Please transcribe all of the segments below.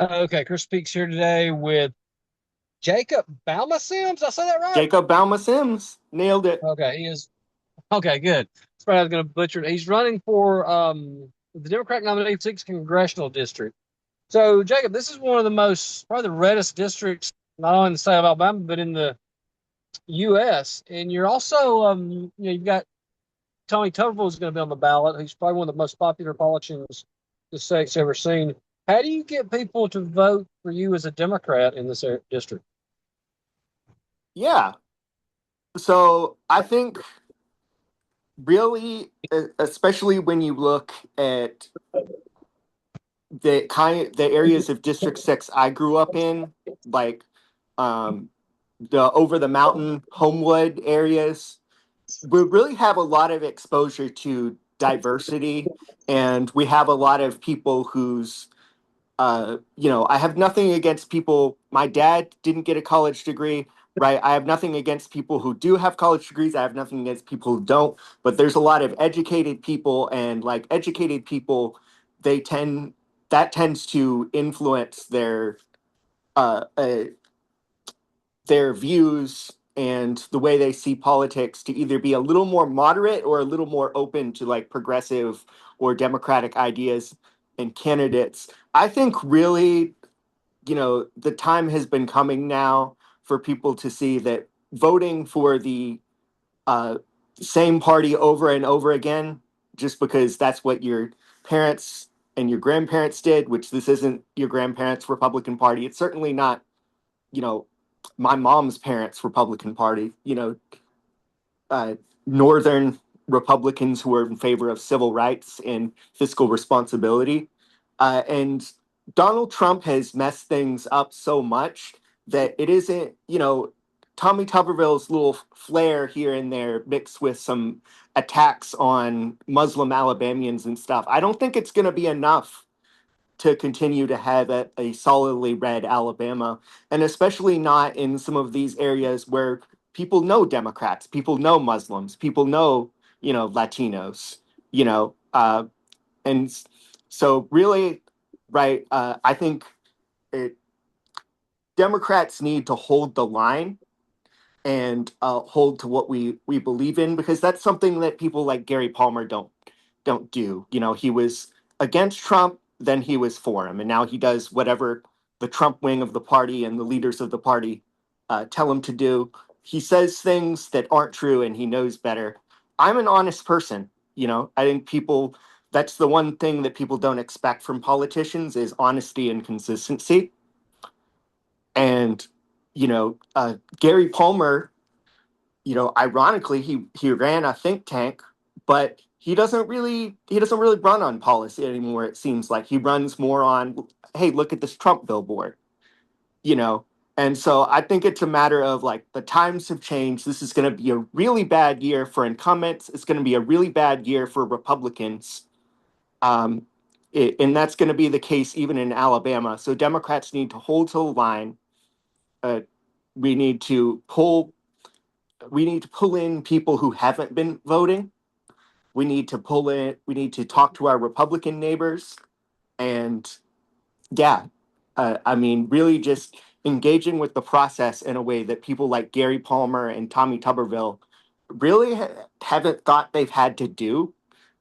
Okay, Chris Peaks here today with Jacob Bauma-Sims. Did I say that right? Jacob Bauma-Sims nailed it. Okay, he is. Okay, good. That's probably I was going to butcher it. He's running for the Democratic nominee for 6th Congressional District. So, Jacob, this is one of the most, probably the reddest districts, not only in the state of Alabama, but in the U.S. And you're also, you've got Tony Tuberville is going to be on the ballot. He's probably one of the most popular politicians the state's ever seen. How do you get people to vote for you as a Democrat in this district? Yeah. So I think really, especially when you look at the areas of District 6 I grew up in, like um, the over the mountain Homewood areas, we really have a lot of exposure to diversity, and we have a lot of people whose I have nothing against people. My dad didn't get a college degree, right? I have nothing against people who do have college degrees. I have nothing against people who don't. But there's a lot of educated people, and like educated people, they tend that tends to influence uh, uh, their views and the way they see politics to either be a little more moderate or a little more open to like progressive or democratic ideas and candidates. I think really, the time has been coming now for people to see that voting for the uh, same party over and over again, just because that's what your parents and your grandparents did, which this isn't your grandparents' Republican Party. It's certainly not, you know, my mom's parents' Republican Party, uh, Northern Republicans who are in favor of civil rights and fiscal responsibility. And Donald Trump has messed things up so much that it isn't, Tommy Tuberville's little flair here and there mixed with some attacks on Muslim Alabamians and stuff. I don't think it's going to be enough to continue to have a solidly red Alabama, and especially not in some of these areas where people know Democrats, people know Muslims, people know, Latinos, you know, and so really, right, I think it, Democrats need to hold the line and hold to what we believe in, because that's something that people like Gary Palmer don't do. He was against Trump, then he was for him, and now he does whatever the Trump wing of the party and the leaders of the party tell him to do. He says things that aren't true, and he knows better. I'm an honest person. I think people. That's the one thing that people don't expect from politicians is honesty and consistency. And Gary Palmer, ironically, he ran a think tank, but he doesn't really run on policy anymore. It seems like he runs more on, hey, look at this Trump billboard, you know. And so I think it's a matter of like the times have changed. This is going to be a really bad year for incumbents. It's going to be a really bad year for Republicans. Um, and that's going to be the case even in Alabama. So Democrats need to hold to the line. Uh, we need to pull we need to pull in people who haven't been voting. We need to talk to our Republican neighbors. And yeah, I mean, really just engaging with the process in a way that people like Gary Palmer and Tommy Tuberville really haven't thought they've had to do,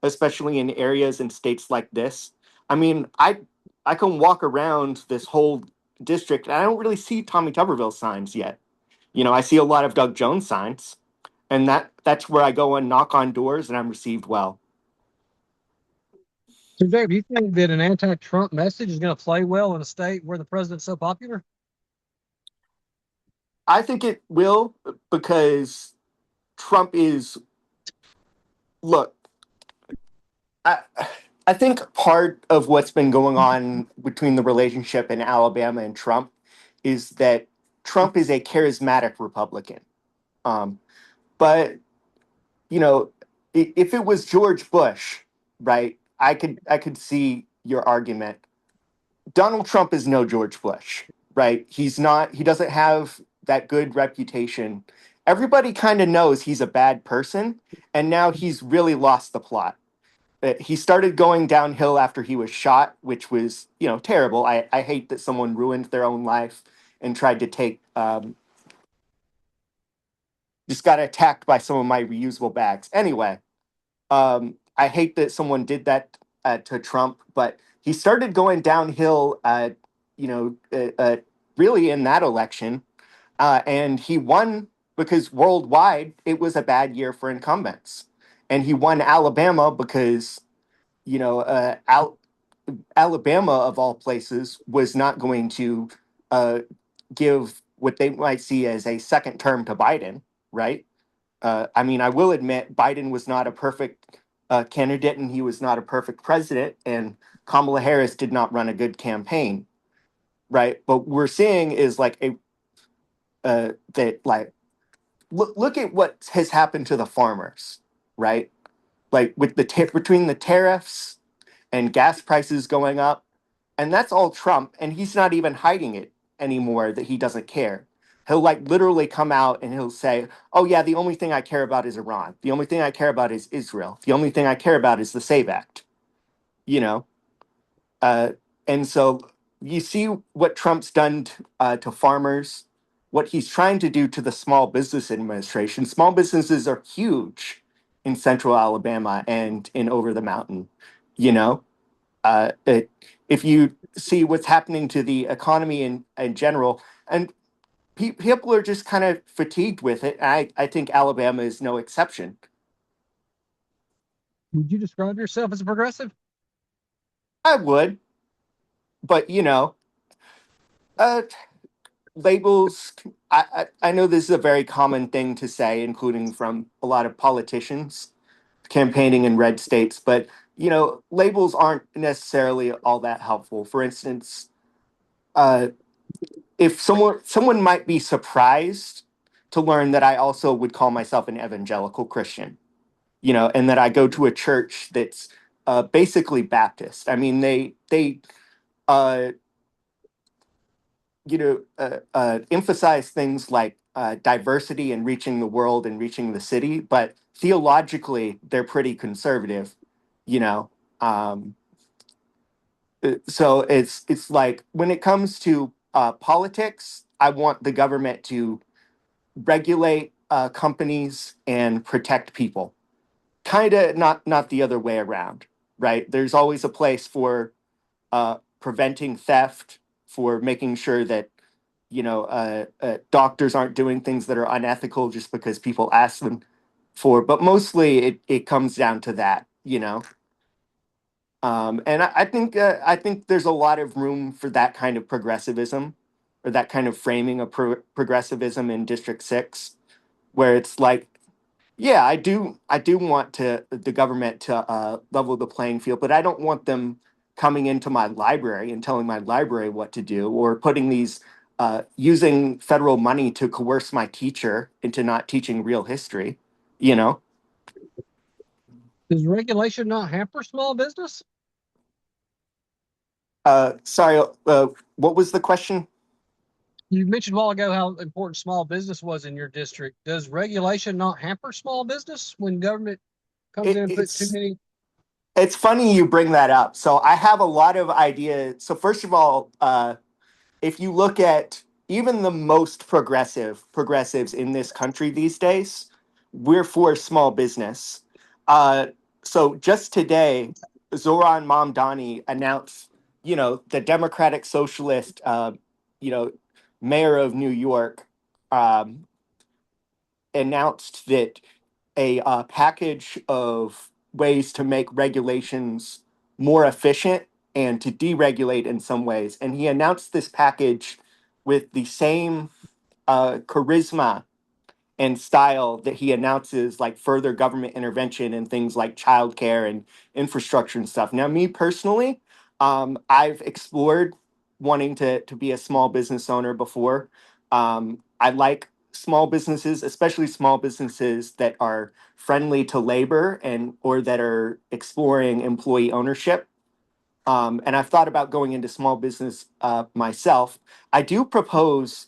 especially in areas and states like this. I mean, I can walk around this whole district and I don't really see Tommy Tuberville signs yet. I see a lot of Doug Jones signs, and that's where I go and knock on doors and I'm received well. So, Dave, do you think that an anti-Trump message is going to play well in a state where the president's so popular? I think it will, because Trump is look, I I think part of what's been going on between the relationship in Alabama and Trump is that Trump is a charismatic Republican. Um, but if it was George Bush, right, I could see your argument. Donald Trump is no George Bush, right? He doesn't have that good reputation. Everybody kind of knows he's a bad person, and now he's really lost the plot. he started going downhill after he was shot, which was, terrible. I hate that someone ruined their own life and tried to take, just got attacked by some of my reusable bags. Anyway, I hate that someone did that to Trump, but he started going downhill, you know, really in that election. And he won because worldwide it was a bad year for incumbents. And he won Alabama because, you know, Alabama, of all places, was not going to uh, give what they might see as a second term to Biden, right? I mean, I will admit Biden was not a perfect candidate and he was not a perfect president, and Kamala Harris did not run a good campaign, right? But we're seeing is like a that like look at what has happened to the farmers, right? Like with between the tariffs and gas prices going up. And that's all Trump. And he's not even hiding it anymore that he doesn't care. He'll like literally come out and he'll say, oh, yeah, the only thing I care about is Iran. The only thing I care about is Israel. The only thing I care about is the SAVE Act, you know? Uh, and so you see what Trump's done to farmers, what he's trying to do to the Small Business Administration. Small businesses are huge in central Alabama and in over the mountain, you know? It, if you see what's happening to the economy in general, and people are just kind of fatigued with it. I think Alabama is no exception. Would you describe yourself as a progressive? I would, but uh, labels. I know this is a very common thing to say, including from a lot of politicians campaigning in red states. But labels aren't necessarily all that helpful. For instance, uh, if someone might be surprised to learn that I also would call myself an evangelical Christian, and that I go to a church that's basically Baptist. I mean, they uh, emphasize things like diversity and reaching the world and reaching the city, but theologically they're pretty conservative. You know, um, so it's like when it comes to politics, I want the government to regulate companies and protect people. Kind of not the other way around, right? There's always a place for preventing theft, for making sure that doctors aren't doing things that are unethical just because people ask them for. But mostly, it comes down to that, and I think there's a lot of room for that kind of progressivism, or that kind of framing of progressivism in District 6, where it's like, yeah, I do want the government to level the playing field, but I don't want them coming into my library and telling my library what to do, or putting these using federal money to coerce my teacher into not teaching real history. You know, Does regulation not hamper small business? sorry, what was the question? You mentioned a while ago how important small business was in your district. Does regulation not hamper small business when government comes It, in and put too it's many? it's funny you bring that up. So I have a lot of ideas. So first of all, if you look at even the most progressives in this country these days, we're for small business. Uh, so just today, Zoran Mamdani announced, the Democratic Socialist, you know, mayor of New York, um, announced that a package of ways to make regulations more efficient and to deregulate in some ways. And he announced this package with the same charisma and style that he announces like further government intervention in things like childcare and infrastructure and stuff. Now, me personally, I've explored wanting to be a small business owner before. I like small businesses, especially small businesses that are friendly to labor and or that are exploring employee ownership. And I've thought about going into small business myself. I do propose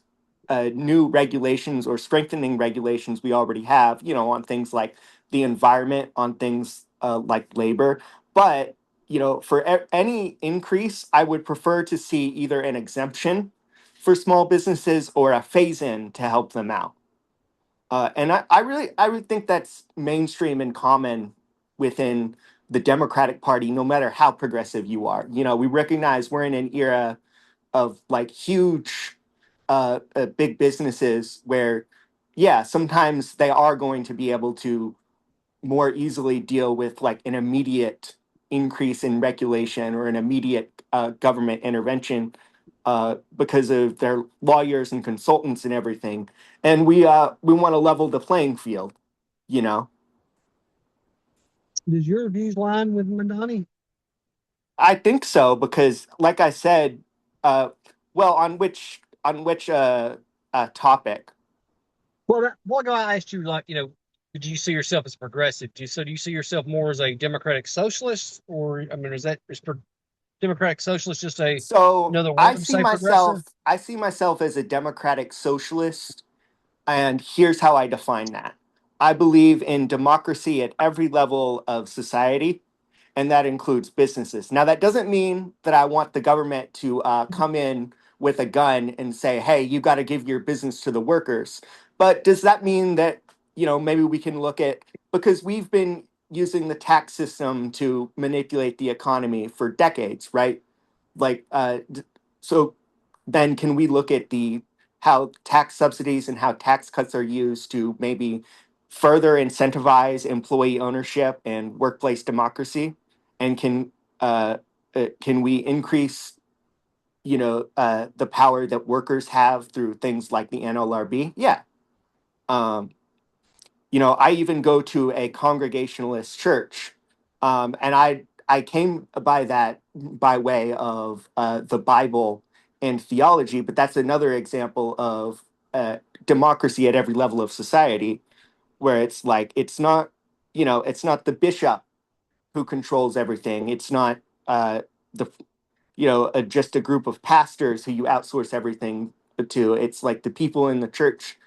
new regulations or strengthening regulations we already have, on things like the environment, on things like labor. But for any increase, I would prefer to see either an exemption for small businesses or a phase in to help them out. And I really think that's mainstream and common within the Democratic Party, no matter how progressive you are. We recognize we're in an era of like huge, big businesses where, yeah, sometimes they are going to be able to more easily deal with like an immediate increase in regulation or an immediate government intervention because of their lawyers and consultants and everything. And we want to level the playing field, you know. Does your views line with Madani? I think so because, like I said, uh, well, on which topic? Well, what I asked you, like, do you see yourself as progressive? Do you see yourself more as a democratic socialist, or I mean, is democratic socialist just So another word to say progressive? I see myself as a democratic socialist. And here's how I define that. I believe in democracy at every level of society, and that includes businesses. Now, that doesn't mean that I want the government to come in with a gun and say, hey, you got to give your business to the workers. But does that mean that, maybe we can look at, because we've been using the tax system to manipulate the economy for decades, right? Like, so then can we look at the how tax subsidies and how tax cuts are used to maybe further incentivize employee ownership and workplace democracy? And can we increase, the power that workers have through things like the NLRB? Yeah. Um, I even go to a Congregationalist church, and I came by that by way of the Bible and theology, but that's another example of democracy at every level of society, where it's like it's not the bishop who controls everything. It's not the just a group of pastors who you outsource everything to. It's like the people in the church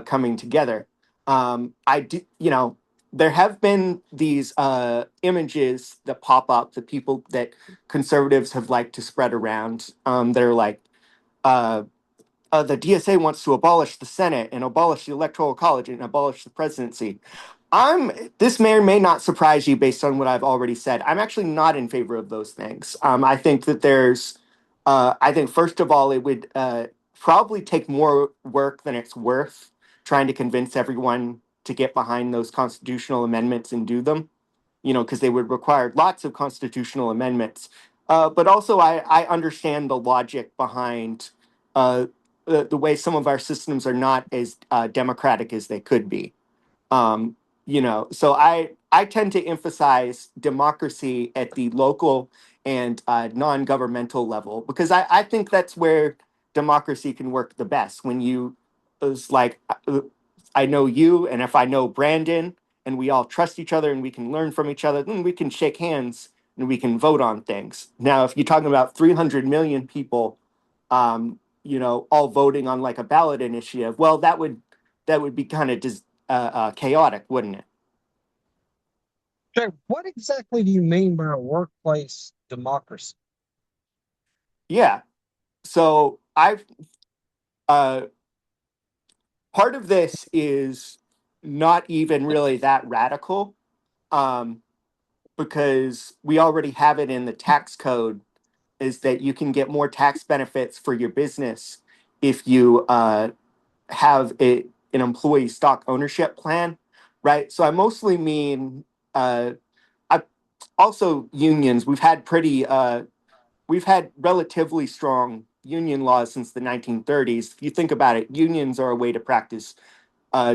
coming together. I do, there have been these images that pop up, the people that conservatives have liked to spread around. They're like, uh, the DSA wants to abolish the Senate and abolish the Electoral College and abolish the presidency. I'm This may or may not surprise you based on what I've already said. I'm actually not in favor of those things. I think that I think first of all, it would probably take more work than it's worth trying to convince everyone to get behind those constitutional amendments and do them, because they would require lots of constitutional amendments. But also, I understand the logic behind uh, the way some of our systems are not as democratic as they could be. Um, so I tend to emphasize democracy at the local and non-governmental level because I think that's where democracy can work the best. When you it's like I know you, and if I know Brandon, and we all trust each other, and we can learn from each other, then we can shake hands and we can vote on things. Now, if you're talking about 300 million people, all voting on like a ballot initiative, well, that would be kind of chaotic, wouldn't it? Okay, what exactly do you mean by a workplace democracy? Yeah. So I've uh, part of this is not even really that radical, um, because we already have it in the tax code. Is that you can get more tax benefits for your business if you have an employee stock ownership plan, right? So I mostly mean I also unions. We've had relatively strong union laws since the 1930s. If you think about it, unions are a way to practice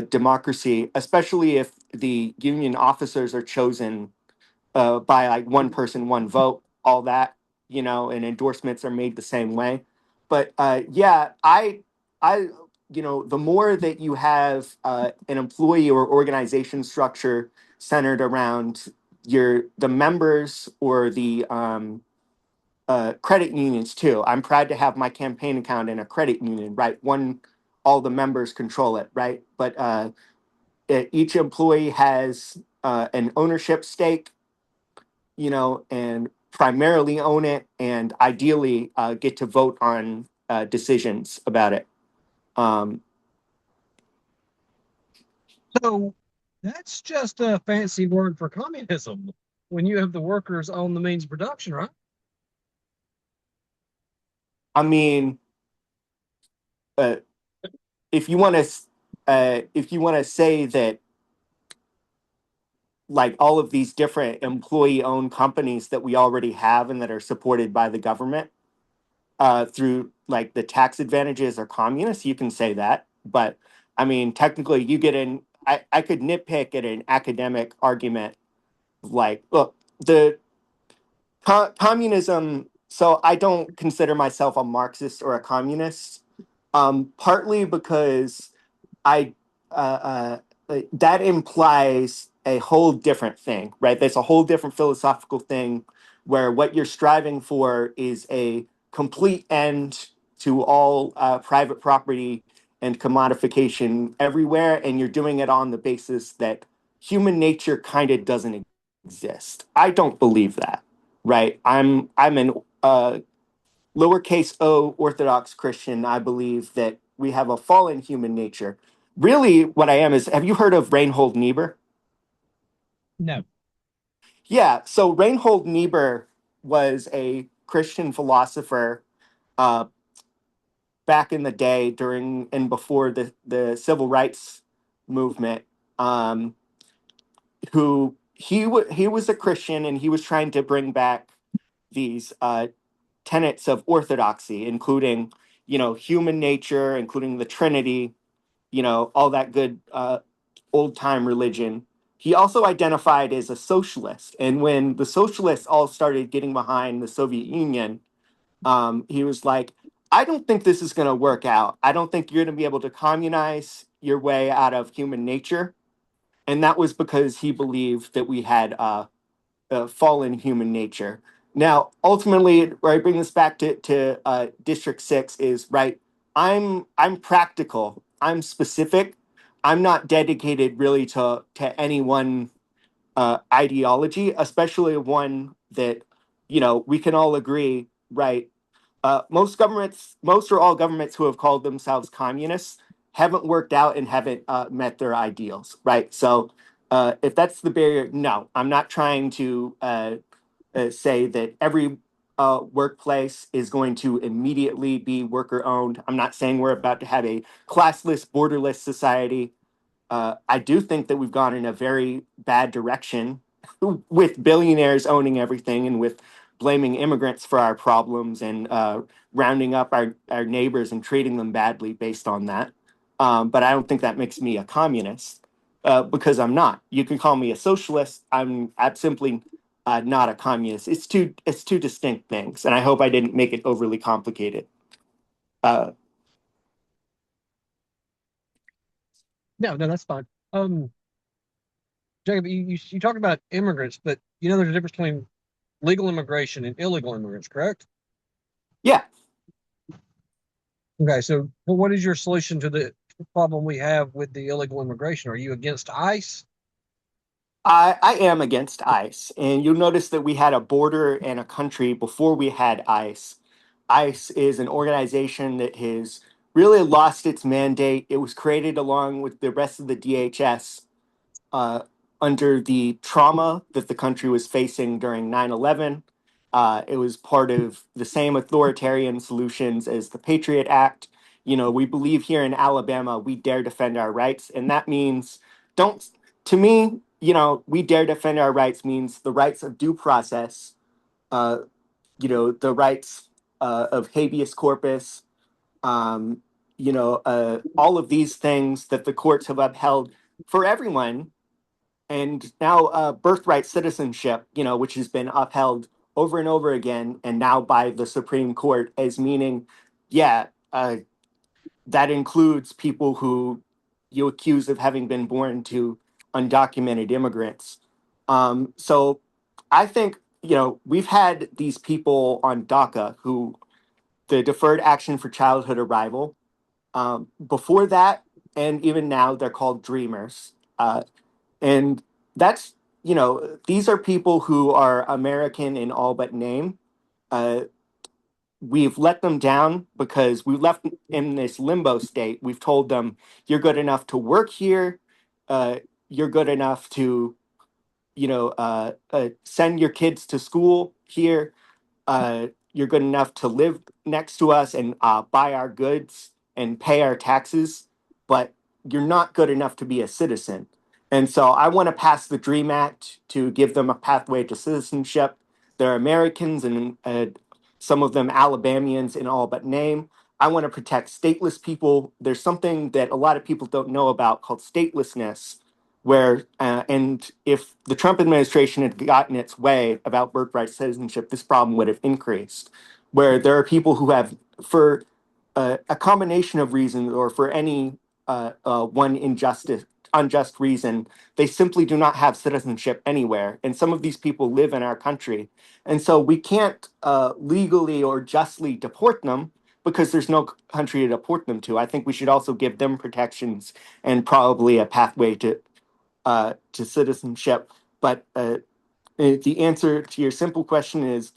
democracy, especially if the union officers are chosen by like one person, one vote, all that, and endorsements are made the same way. But yeah, I, the more that you have an employee or organization structure centered around the members or the credit unions too. I'm proud to have my campaign account in a credit union, right? All the members control it, right? But each employee has an ownership stake. and primarily own it, and ideally get to vote on decisions about it. Um, So that's just a fancy word for communism when you have the workers own the means of production, right? I mean, uh, if you want to say that like all of these different employee-owned companies that we already have and that are supported by the government through like the tax advantages are communist, you can say that. But I mean, technically, you get in. I could nitpick at an academic argument like, look, the communism. So I don't consider myself a Marxist or a communist, partly because I that implies a whole different thing, right? There's a whole different philosophical thing where what you're striving for is a complete end to all private property and commodification everywhere, and you're doing it on the basis that human nature kind of doesn't exist. I don't believe that, right? I'm an lowercase o Orthodox Christian. I believe that we have a fallen human nature. Really, what I am is, have you heard of Reinhold Niebuhr? No. Yeah, so Reinhold Niebuhr was a Christian philosopher uh, back in the day during and before the civil rights movement. Who he was a Christian and he was trying to bring back these tenets of orthodoxy, including human nature, including the Trinity, all that good old time religion. He also identified as a socialist, and when the socialists all started getting behind the Soviet Union, he was like, "I don't think this is going to work out. I don't think you're going to be able to communize your way out of human nature." And that was because he believed that we had fallen human nature. Now, ultimately, where I bring this back to District 6 is right. I'm practical. I'm specific. I'm not dedicated really to any one ideology, especially one that we can all agree. Right, most or all governments who have called themselves communists haven't worked out and haven't met their ideals, right? So, if that's the barrier, no, I'm not trying to say that every workplace is going to immediately be worker owned. I'm not saying we're about to have a classless, borderless society. I do think that we've gone in a very bad direction with billionaires owning everything and with blaming immigrants for our problems and rounding up our neighbors and treating them badly based on that. But I don't think that makes me a communist because I'm not. You can call me a socialist. I'm simply not a communist. It's two distinct things, and I hope I didn't make it overly complicated. Uh, No, no, that's fine. Jacob, you talk about immigrants, but there's a difference between legal immigration and illegal immigrants, correct? yeah, Okay, so well, what is your solution to the problem we have with the illegal immigration? Are you against ICE? I am against ICE, and you'll notice that we had a border and a country before we had ICE. ICE is an organization that has really lost its mandate. It was created along with the rest of the DHS uh, under the trauma that the country was facing during 9/11. It was part of the same authoritarian solutions as the Patriot Act. We believe here in Alabama, we dare defend our rights. And that means, don't, to me, we dare defend our rights means the rights of due process, uh, the rights of habeas corpus, um, all of these things that the courts have upheld for everyone, and now birthright citizenship, which has been upheld over and over again, and now by the Supreme Court as meaning, yeah, that includes people who you accuse of having been born to undocumented immigrants. So I think, we've had these people on DACA who the Deferred Action for Childhood Arrival. Before that, and even now, they're called Dreamers. And that's these are people who are American in all but name. Uh, we've let them down because we left in this limbo state. We've told them, you're good enough to work here. You're good enough to, send your kids to school here. You're good enough to live next to us and buy our goods and pay our taxes, but you're not good enough to be a citizen. And so I want to pass the DREAM Act to give them a pathway to citizenship. They're Americans and some of them Alabamians in all but name. I want to protect stateless people. There's something that a lot of people don't know about called statelessness, where and if the Trump administration had gotten its way about birthright citizenship, this problem would have increased. Where there are people who have, for a combination of reasons, or for any one unjust reason, they simply do not have citizenship anywhere, and some of these people live in our country, and so we can't legally or justly deport them because there's no country to deport them to. I think we should also give them protections and probably a pathway to citizenship. But the answer to your simple question is,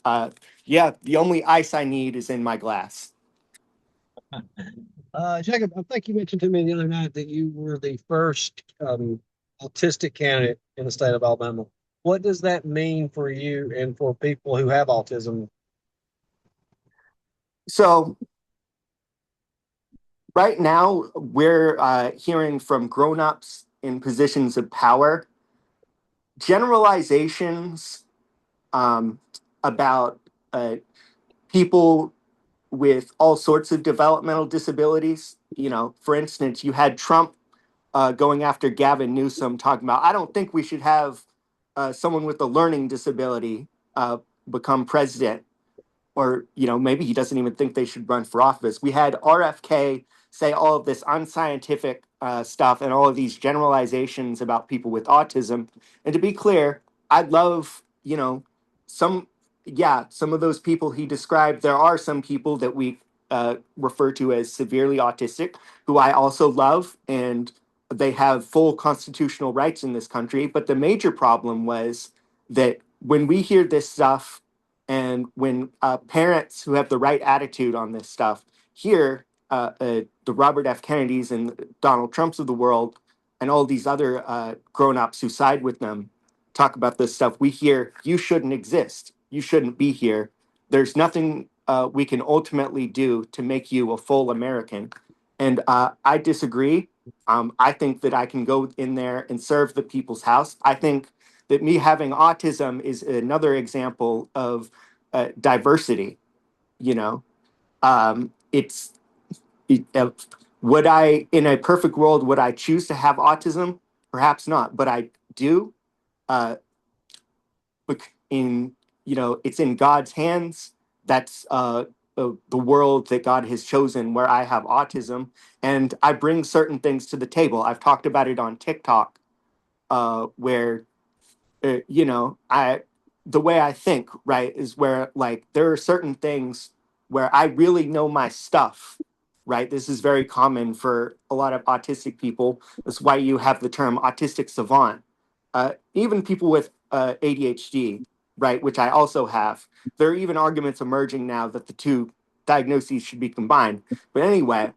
yeah, the only ice I need is in my glass. Jacob, I think you mentioned to me the other night that you were the first autistic candidate in the state of Alabama. What does that mean for you and for people who have autism? So right now, we're hearing from grown-ups in positions of power generalizations um, about people with all sorts of developmental disabilities. For instance, you had Trump going after Gavin Newsom, talking about, I don't think we should have someone with a learning disability become president. Or, maybe he doesn't even think they should run for office. We had RFK say all of this unscientific stuff and all of these generalizations about people with autism. And to be clear, I love, some, yeah, some of those people he described. There are some people that we refer to as severely autistic who I also love, and they have full constitutional rights in this country. But the major problem was that when we hear this stuff, and when parents who have the right attitude on this stuff hear the Robert F. Kennedys and Donald Trumps of the world and all these other grown-ups who side with them talk about this stuff, we hear, you shouldn't exist. You shouldn't be here. There's nothing we can ultimately do to make you a full American. And I disagree. I think that I can go in there and serve the people's house. I think that me having autism is another example of diversity. You know, it's would I, in a perfect world, would I choose to have autism? Perhaps not, but I do. Uh, in it's in God's hands. That's the world that God has chosen where I have autism, and I bring certain things to the table. I've talked about it on TikTok, where I the way I think, right, is where like there are certain things where I really know my stuff, right? This is very common for a lot of autistic people. That's why you have the term autistic savant. Even people with ADHD, right, which I also have. There are even arguments emerging now that the two diagnoses should be combined. But anyway,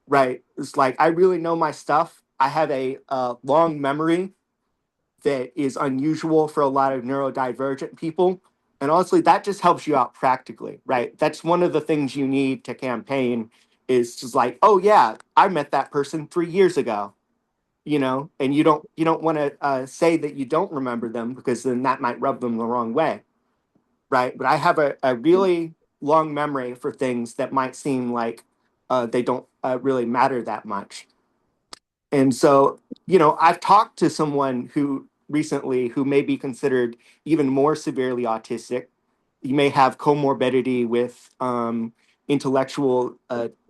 right, it's like I really know my stuff. I have a long memory that is unusual for a lot of neurodivergent people. And honestly, that just helps you out practically, right? That's one of the things you need to campaign is just like, oh yeah, I met that person 3 years ago, and you don't want to say that you don't remember them because then that might rub them the wrong way, right? But I have a really long memory for things that might seem like they don't really matter that much. And so, I've talked to someone who recently who may be considered even more severely autistic. You may have comorbidity with intellectual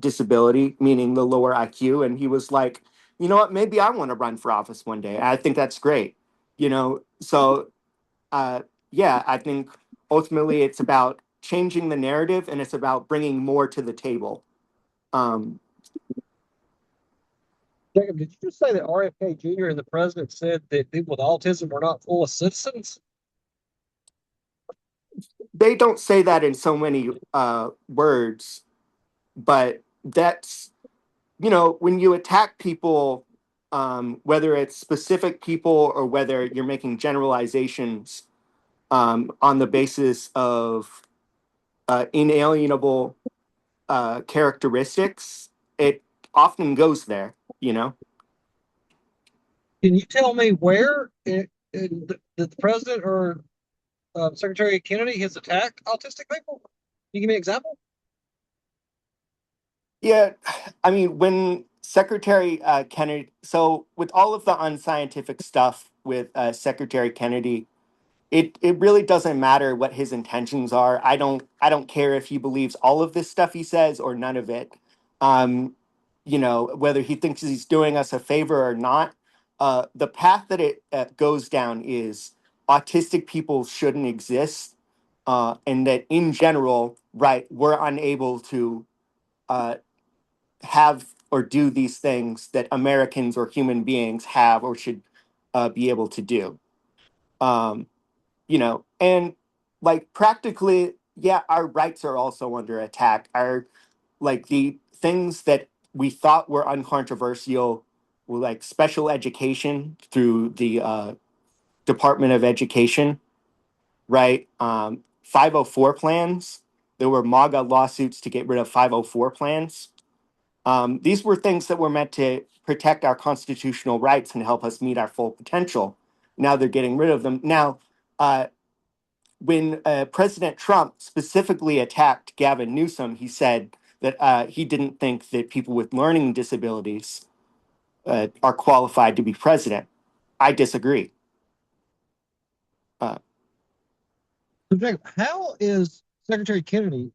disability, meaning the lower IQ. And he was like, you know what, maybe I want to run for office one day. I think that's great. So uh, yeah, I think ultimately it's about changing the narrative and it's about bringing more to the table. Um, Jacob, did you just say that RFK Jr. and the president said that people with autism were not full of citizens? They don't say that in so many words, but that's, when you attack people, whether it's specific people or whether you're making generalizations on the basis of inalienable characteristics, it often goes there, you know? Can you tell me where the president or Secretary Kennedy has attacked autistic people? Can you give me an example? Yeah, I mean, when Secretary Kennedy, so with all of the unscientific stuff with Secretary Kennedy, it really doesn't matter what his intentions are. I don't care if he believes all of this stuff he says or none of it. Um, whether he thinks he's doing us a favor or not. The path that it goes down is autistic people shouldn't exist, and that in general, right, we're unable to uh, have or do these things that Americans or human beings have or should be able to do. Um, and like practically, yeah, our rights are also under attack. Our like the things that we thought were uncontroversial, were like special education through the Department of Education, right? 504 plans. There were MAGA lawsuits to get rid of 504 plans. These were things that were meant to protect our constitutional rights and help us meet our full potential. Now they're getting rid of them. Now, uh, when President Trump specifically attacked Gavin Newsom, he said that he didn't think that people with learning disabilities are qualified to be president. I disagree. Uh, So, Jacob, how is Secretary Kennedy,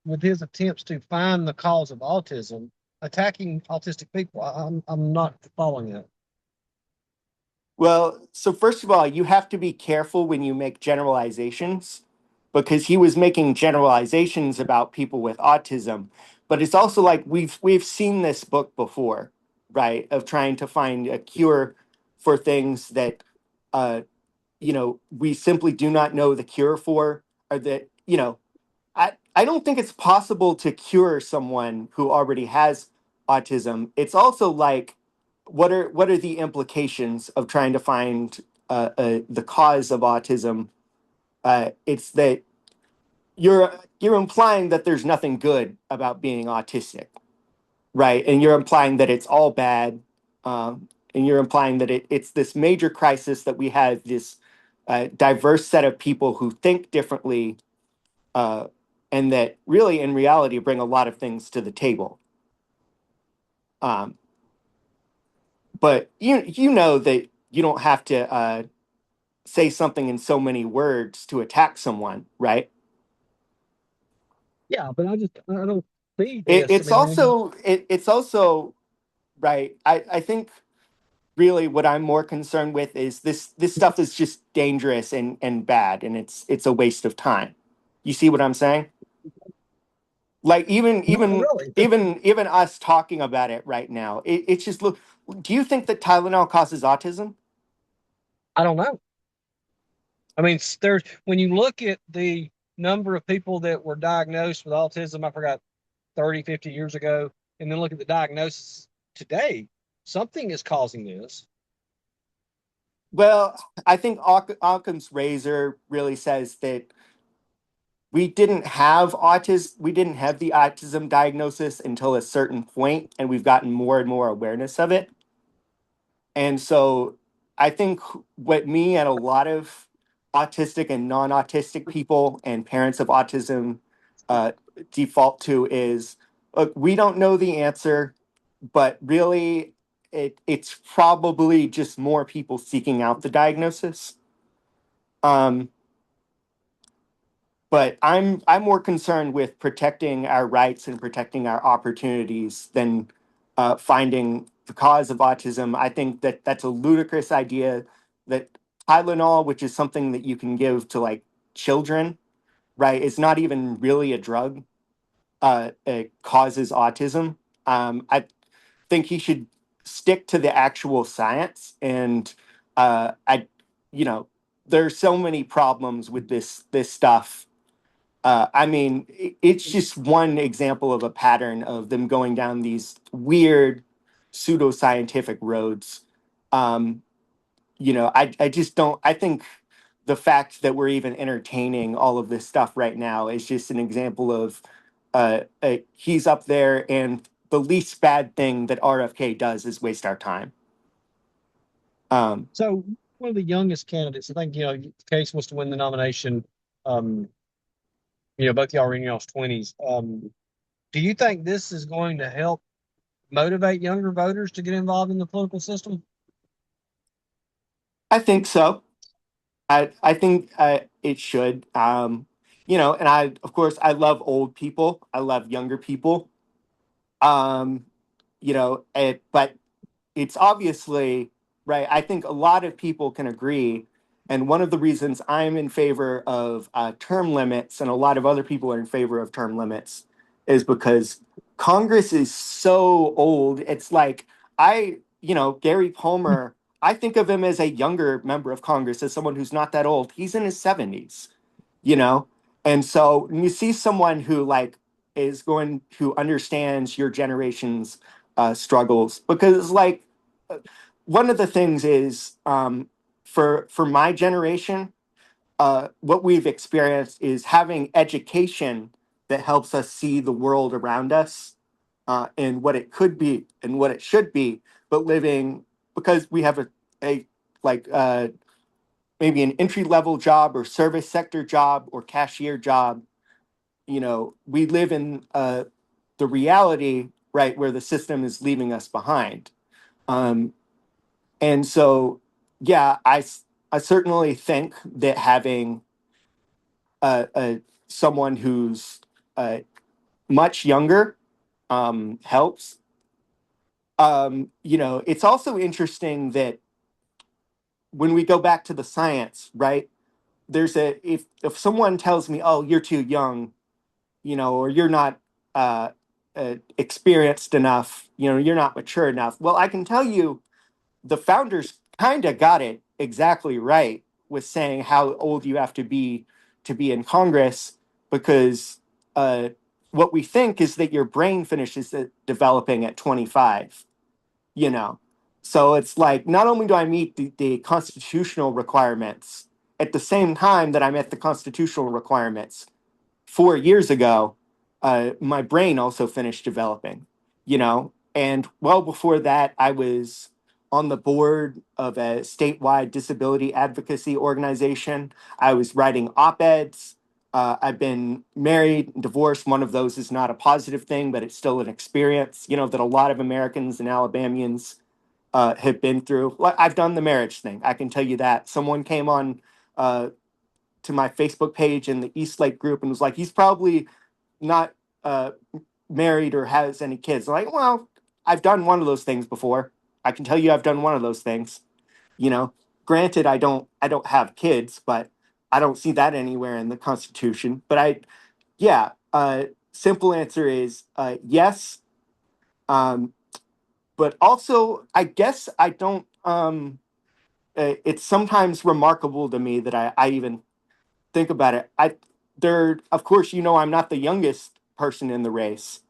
with his attempts to find the cause of autism, attacking autistic people? I'm not following that. well, so first of all, you have to be careful when you make generalizations because he was making generalizations about people with autism. But it's also like we've seen this book before, right? Of trying to find a cure for things that we simply do not know the cure for, or that, I don't think it's possible to cure someone who already has autism. It's also like, what are the implications of trying to find the cause of autism? It's that you're implying that there's nothing good about being autistic, right? And you're implying that it's all bad, and you're implying that it's this major crisis that we have this diverse set of people who think differently, uh, and that really, in reality, bring a lot of things to the table. Um, but you know that you don't have to say something in so many words to attack someone, right? Yeah, but I don't see It, this. I it's mean, also it's also right. I think really what I'm more concerned with is this stuff is just dangerous and bad, and it's a waste of time. You see what I'm saying? Like even not even really. even even us talking about it right now, it's just look. Do you think that Tylenol causes autism? I don't know. I mean, there's when you look at the number of people that were diagnosed with autism, I forgot 30, 50 years ago, and then look at the diagnosis today, something is causing this. Well, I think Occam's razor really says that we didn't have the autism diagnosis until a certain point, and we've gotten more and more awareness of it. And so I think what me and a lot of autistic and non-autistic people and parents of autism uh, default to is, look, we don't know the answer, but really it's probably just more people seeking out the diagnosis. Um, but I'm more concerned with protecting our rights and protecting our opportunities than finding the cause of autism. I think that that's a ludicrous idea that Tylenol, which is something that you can give to like children, right, is not even really a drug. It causes autism. I think he should stick to the actual science. And I, you know, there's so many problems with this stuff. I mean, it's just one example of a pattern of them going down these weird pseudoscientific roads. Um, I just don't. I think the fact that we're even entertaining all of this stuff right now is just an example of he's up there, and the least bad thing that RFK does is waste our time. Um, So one of the youngest candidates, I think, Case was to win the nomination. Um, both y'all were in y'all's 20s. Do you think this is going to help motivate younger voters to get involved in the political system? I think so. I think it should. And I, of course, I love old people. I love younger people. Um, but it's obviously right. I think a lot of people can agree, and one of the reasons I'm in favor of term limits, and a lot of other people are in favor of term limits, is because Congress is so old. It's like Gary Palmer. I think of him as a younger member of Congress, as someone who's not that old. He's in his 70s, you know, and so when you see someone who who understands your generation's struggles, because one of the things is for my generation, what we've experienced is having education that helps us see the world around us and what it could be and what it should be, but living because we have a like maybe an entry level job or service sector job or cashier job. We live in the reality, right, where the system is leaving us behind. Um, and so, yeah, I certainly think that having someone who's uh, much younger helps. It's also interesting that when we go back to the science, right? If someone tells me, "Oh, you're too young," or "You're not experienced enough," "You're not mature enough." Well, I can tell you the founders kind of got it exactly right with saying how old you have to be in Congress, because uh, what we think is that your brain finishes developing at 25, you know. So it's like, not only do I meet the constitutional requirements at the same time that I met the constitutional requirements 4 years ago, my brain also finished developing, and well before that, I was on the board of a statewide disability advocacy organization. I was writing op-eds. I've been married, divorced. One of those is not a positive thing, but it's still an experience, that a lot of Americans and Alabamians have been through. Like, I've done the marriage thing. I can tell you that. Someone came on uh, to my Facebook page in the Eastlake group and was like, he's probably not uh, married or has any kids. I'm like, well, I've done one of those things before. I can tell you I've done one of those things. You know, Granted, I don't have kids, but I don't see that anywhere in the Constitution. But yeah. Simple answer is yes. Um, but also, I guess I don't. It's sometimes remarkable to me that I even think about it. Of course, I'm not the youngest person in the race.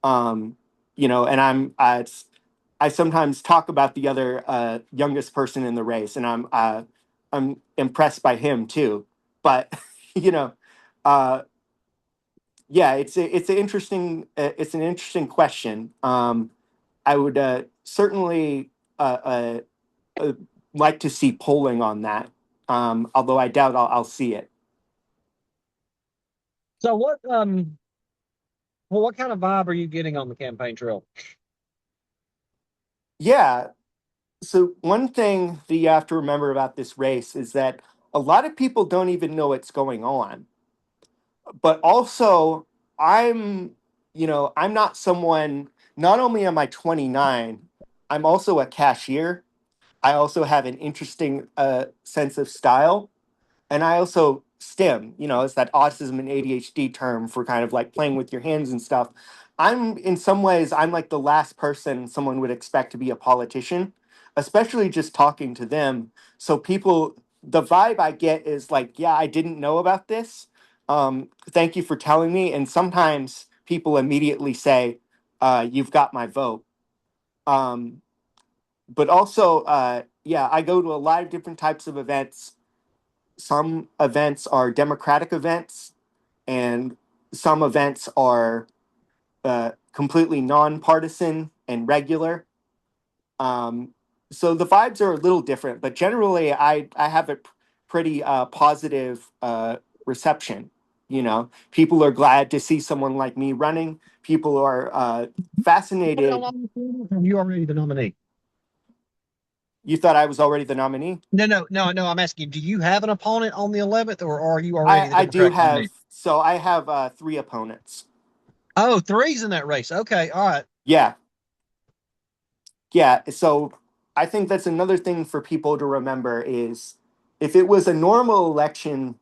Um, and I sometimes talk about the other youngest person in the race, and I'm impressed by him too. But you know, uh, yeah, it's an interesting question. I would certainly uh, like to see polling on that, although I doubt I'll see it. So what kind of vibe are you getting on the campaign trail? Yeah. So one thing that you have to remember about this race is that a lot of people don't even know what's going on. But also, I'm, I'm not someone. Not only am I 29, I'm also a cashier. I also have an interesting sense of style, and I also STEM. It's that autism and ADHD term for kind of like playing with your hands and stuff. I'm in some ways I'm like the last person someone would expect to be a politician, especially just talking to them. So people, the vibe I get is like, yeah, I didn't know about this. Thank you for telling me. And sometimes people immediately say, "You've got my vote." Um, but also, yeah, I go to a lot of different types of events. Some events are democratic events, and some events are completely nonpartisan and regular. Um, so the vibes are a little different, but generally, I have a pretty positive reception. You know, people are glad to see someone like me running. People are fascinated. You already the nominee. You thought I was already the nominee? No. I'm asking, do you have an opponent on the 11th, or are you already the I do Democratic have. nominee? So I have three opponents. Oh, three's in that race. Okay, all right. Yeah, yeah. So I think that's another thing for people to remember is if it was a normal election,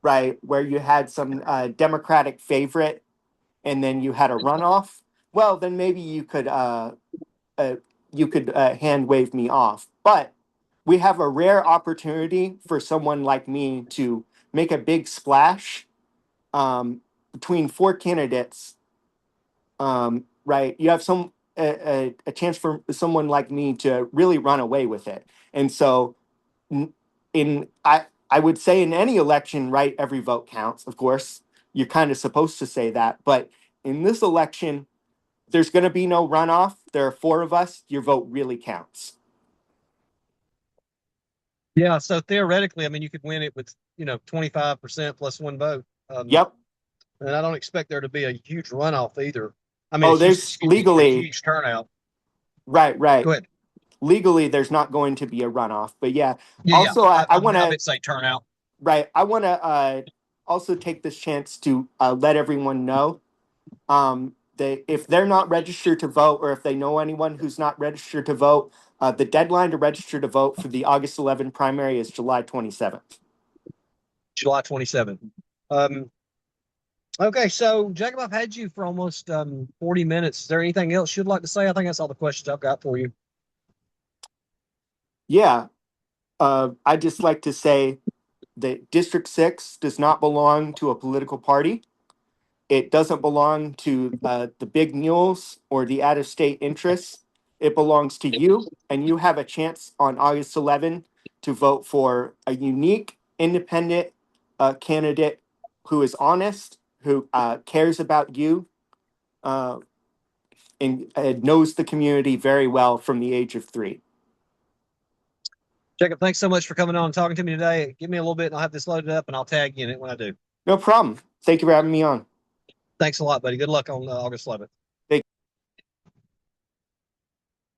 right, where you had some Democratic favorite and then you had a runoff, well, then maybe uh, you could hand wave me off. But we have a rare opportunity for someone like me to make a big splash between four candidates. Right, you have a chance for someone like me to really run away with it, and so in I would say in any election, right, every vote counts. Of course, you're kind of supposed to say that, but in this election, there's going to be no runoff. There are four of us. Your vote really counts. Yeah, so theoretically, I mean, you could win it with 25% plus one vote. Yep. And I don't expect there to be a huge runoff either. I mean, a Oh, huge, there's excuse me, a legally, huge turnout. right, Go right. ahead. Legally, there's not going to be a runoff. But yeah, Yeah. also, I want I to, meant say turnout. right, I want to also take this chance to let everyone know they if they're not registered to vote or if they know anyone who's not registered to vote, the deadline to register to vote for the August 11 primary is July 27th. July 27th. Um, okay, so Jacob, I've had you for almost 40 minutes. Is there anything else you'd like to say? I think that's all the questions I've got for you. Yeah, I'd just like to say that District 6 does not belong to a political party. It doesn't belong to the big mules or the out of state interests. It belongs to you, and you have a chance on August 11 to vote for a unique, independent candidate who is honest, who cares about you, uh, and knows the community very well from the age of 3. Jacob, thanks so much for coming on and talking to me today. Give me a little bit and I'll have this loaded up and I'll tag you in it when I do. No problem. Thank you for having me on. Thanks a lot, buddy. Good luck on August 11th.